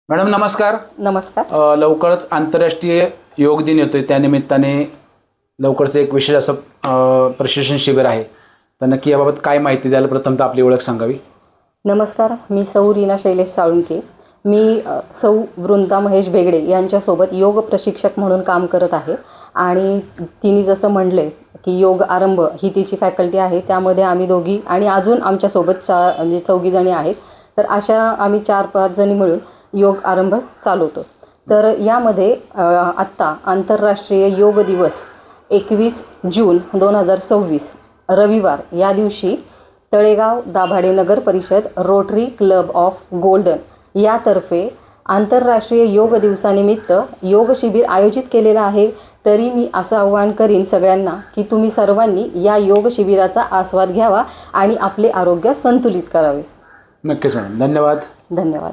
Madam नमस्कार. नमस्कार. लवकरच आंतरराष्ट्रीय योग दिन येतोय, त्यानिमित्ताने लवकरच एक विशेष असं प्रशिक्षण शिबिर आहे. तर नक्की याबाबत काय माहिती द्याल? प्रथमतः आपली ओळख सांगावी. नमस्कार, मी सौ रीना शैलेश साळुंके. मी सौ वृंदा महेश बेगडे यांच्यासोबत योग प्रशिक्षक म्हणून काम करत आहे. आणि तिने जसं म्हणले की योग आरंभ ही तिची फॅकल्टी आहे, त्यामध्ये आम्ही दोघी आणि अजून आमच्यासोबत म्हणजे 4 जणी आहेत. तर अशा आम्ही 4-5 जणी मिळून योग आरंभ चालवतो. तर यामध्ये आत्ता आंतरराष्ट्रीय योग दिवस 21 जून 2026 रविवार या दिवशी तळेगाव दाभाडे नगर परिषद रोटरी क्लब ऑफ गोल्डन यातर्फे आंतरराष्ट्रीय योग दिवसानिमित्त योग शिबिर आयोजित केलेलं आहे. तरी मी असं आवाहन करीन सगळ्यांना की तुम्ही सर्वांनी या योग शिबिराचा आस्वाद घ्यावा आणि आपले आरोग्य संतुलित करावे. नक्कीच मॅडम, धन्यवाद. धन्यवाद.